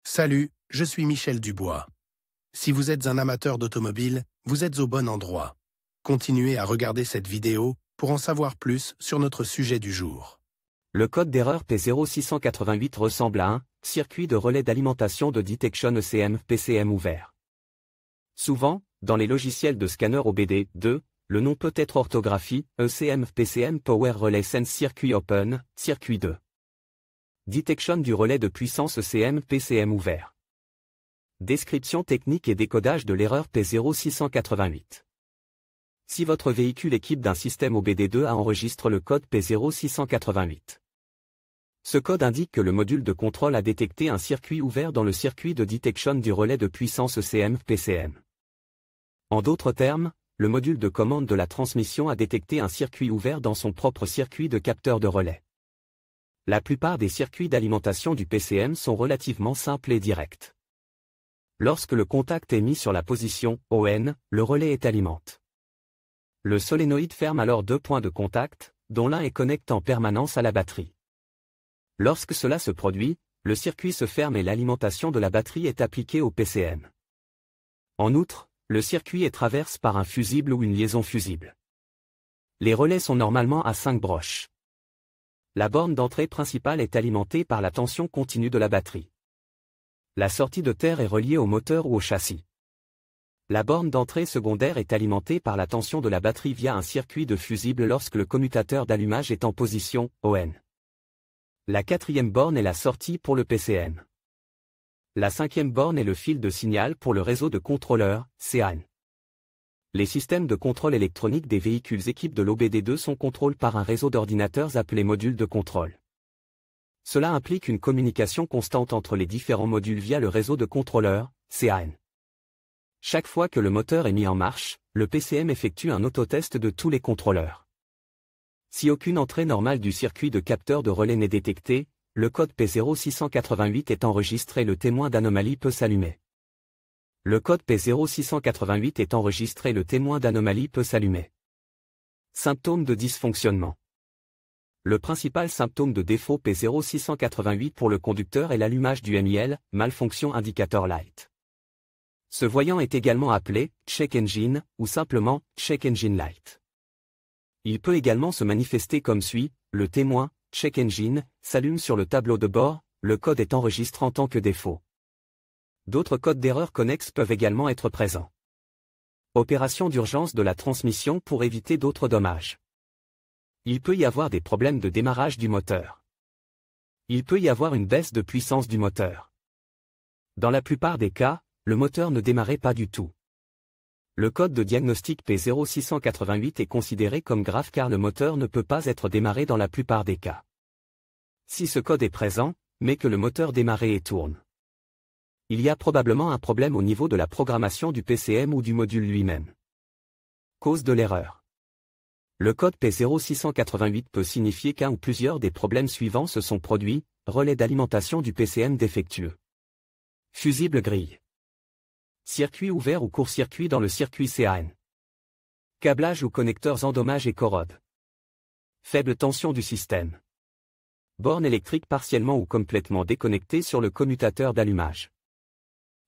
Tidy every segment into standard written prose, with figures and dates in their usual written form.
Salut, je suis Michel Dubois. Si vous êtes un amateur d'automobile, vous êtes au bon endroit. Continuez à regarder cette vidéo pour en savoir plus sur notre sujet du jour. Le code d'erreur P0688 ressemble à un circuit de relais d'alimentation de Detection ECM PCM ouvert. Souvent, dans les logiciels de scanner OBD2, le nom peut être orthographie ECM PCM Power Relay Sense Circuit Open, circuit 2. Detection du relais de puissance ECM PCM ouvert. Description technique et décodage de l'erreur P0688. Si votre véhicule équipe d'un système OBD2 enregistre le code P0688. Ce code indique que le module de contrôle a détecté un circuit ouvert dans le circuit de detection du relais de puissance ECM PCM. En d'autres termes, le module de commande de la transmission a détecté un circuit ouvert dans son propre circuit de capteur de relais. La plupart des circuits d'alimentation du PCM sont relativement simples et directs. Lorsque le contact est mis sur la position ON, le relais est alimenté. Le solénoïde ferme alors deux points de contact, dont l'un est connecté en permanence à la batterie. Lorsque cela se produit, le circuit se ferme et l'alimentation de la batterie est appliquée au PCM. En outre, le circuit est traversé par un fusible ou une liaison fusible. Les relais sont normalement à 5 broches. La borne d'entrée principale est alimentée par la tension continue de la batterie. La sortie de terre est reliée au moteur ou au châssis. La borne d'entrée secondaire est alimentée par la tension de la batterie via un circuit de fusible lorsque le commutateur d'allumage est en position ON. La quatrième borne est la sortie pour le PCM. La cinquième borne est le fil de signal pour le réseau de contrôleurs, CAN. Les systèmes de contrôle électronique des véhicules équipés de l'OBD2 sont contrôlés par un réseau d'ordinateurs appelé module de contrôle. Cela implique une communication constante entre les différents modules via le réseau de contrôleurs, CAN. Chaque fois que le moteur est mis en marche, le PCM effectue un autotest de tous les contrôleurs. Si aucune entrée normale du circuit de capteur de relais n'est détectée, le code P0688 est enregistré et le témoin d'anomalie peut s'allumer. Le code P0688 est enregistré et le témoin d'anomalie peut s'allumer. Symptômes de dysfonctionnement. Le principal symptôme de défaut P0688 pour le conducteur est l'allumage du MIL, Malfunction Indicator Light. Ce voyant est également appelé Check Engine ou simplement Check Engine Light. Il peut également se manifester comme suit: le témoin Check Engine s'allume sur le tableau de bord, le code est enregistré en tant que défaut. D'autres codes d'erreur connexes peuvent également être présents. Opération d'urgence de la transmission pour éviter d'autres dommages. Il peut y avoir des problèmes de démarrage du moteur. Il peut y avoir une baisse de puissance du moteur. Dans la plupart des cas, le moteur ne démarrait pas du tout. Le code de diagnostic P0688 est considéré comme grave car le moteur ne peut pas être démarré dans la plupart des cas. Si ce code est présent, mais que le moteur démarre et tourne, il y a probablement un problème au niveau de la programmation du PCM ou du module lui-même. Cause de l'erreur. Le code P0688 peut signifier qu'un ou plusieurs des problèmes suivants se sont produits: relais d'alimentation du PCM défectueux, fusible grille, circuit ouvert ou court-circuit dans le circuit CAN, câblage ou connecteurs endommagés et corrodent, faible tension du système, borne électrique partiellement ou complètement déconnectée sur le commutateur d'allumage,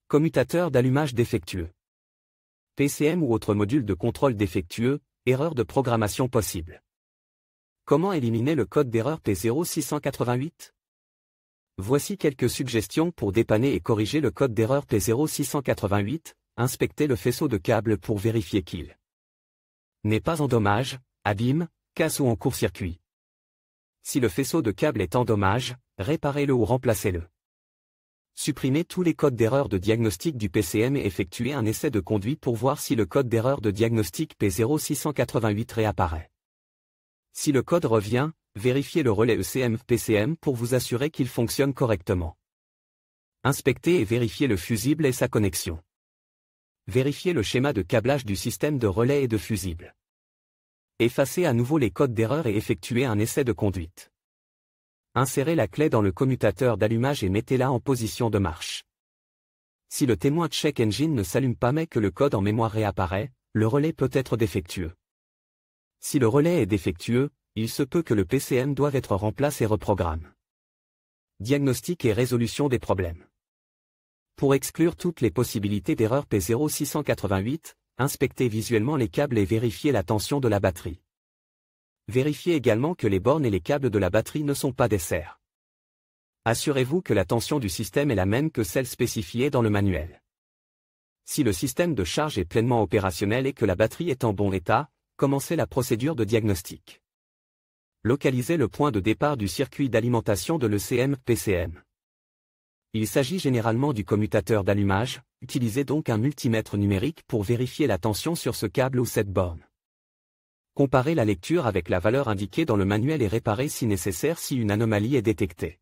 commutateur d'allumage défectueux, PCM ou autre module de contrôle défectueux, erreur de programmation possible. Comment éliminer le code d'erreur P0688? Voici quelques suggestions pour dépanner et corriger le code d'erreur P0688. Inspectez le faisceau de câble pour vérifier qu'il n'est pas en dommage, abîme, casse ou en court-circuit. Si le faisceau de câble est en dommage, réparez-le ou remplacez-le. Supprimez tous les codes d'erreur de diagnostic du PCM et effectuez un essai de conduite pour voir si le code d'erreur de diagnostic P0688 réapparaît. Si le code revient, vérifiez le relais ECM-PCM pour vous assurer qu'il fonctionne correctement. Inspectez et vérifiez le fusible et sa connexion. Vérifiez le schéma de câblage du système de relais et de fusible. Effacez à nouveau les codes d'erreur et effectuez un essai de conduite. Insérez la clé dans le commutateur d'allumage et mettez-la en position de marche. Si le témoin Check Engine ne s'allume pas mais que le code en mémoire réapparaît, le relais peut être défectueux. Si le relais est défectueux, il se peut que le PCM doive être remplacé et reprogrammé. Diagnostic et résolution des problèmes. Pour exclure toutes les possibilités d'erreur P0688, inspectez visuellement les câbles et vérifiez la tension de la batterie. Vérifiez également que les bornes et les câbles de la batterie ne sont pas des serres. Assurez-vous que la tension du système est la même que celle spécifiée dans le manuel. Si le système de charge est pleinement opérationnel et que la batterie est en bon état, commencez la procédure de diagnostic. Localisez le point de départ du circuit d'alimentation de l'ECM-PCM. Il s'agit généralement du commutateur d'allumage, utilisez donc un multimètre numérique pour vérifier la tension sur ce câble ou cette borne. Comparez la lecture avec la valeur indiquée dans le manuel et réparez si nécessaire si une anomalie est détectée.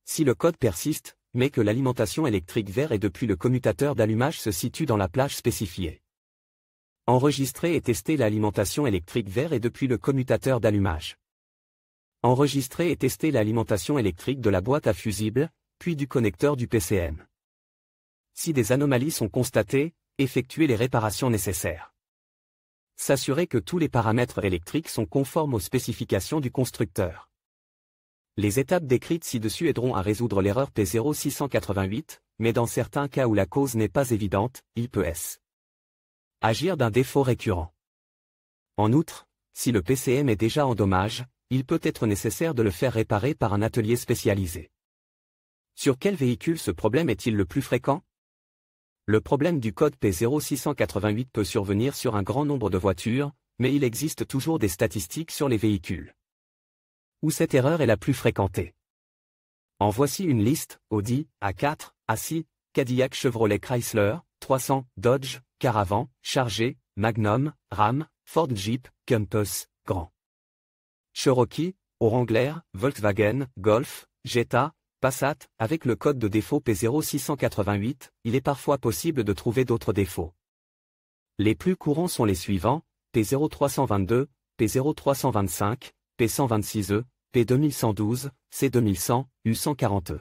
Si le code persiste, mais que l'alimentation électrique vers et depuis le commutateur d'allumage se situe dans la plage spécifiée. Enregistrez et testez l'alimentation électrique vers et depuis le commutateur d'allumage. Enregistrez et testez l'alimentation électrique de la boîte à fusibles, puis du connecteur du PCM. Si des anomalies sont constatées, effectuez les réparations nécessaires. S'assurez que tous les paramètres électriques sont conformes aux spécifications du constructeur. Les étapes décrites ci-dessus aideront à résoudre l'erreur P0688, mais dans certains cas où la cause n'est pas évidente, il peut agir d'un défaut récurrent. En outre, si le PCM est déjà en dommage, il peut être nécessaire de le faire réparer par un atelier spécialisé. Sur quel véhicule ce problème est-il le plus fréquent? Le problème du code P0688 peut survenir sur un grand nombre de voitures, mais il existe toujours des statistiques sur les véhicules où cette erreur est la plus fréquentée. En voici une liste: Audi, A4, A6, Cadillac, Chevrolet, Chrysler, 300, Dodge, Caravan, Charger, Magnum, Ram, Ford, Jeep, Compass, Grand Cherokee, Wrangler, Volkswagen, Golf, Jetta, Passat. Avec le code de défaut P0688, il est parfois possible de trouver d'autres défauts. Les plus courants sont les suivants: P0322, P0325, P126E, P2112, C2100, U140E.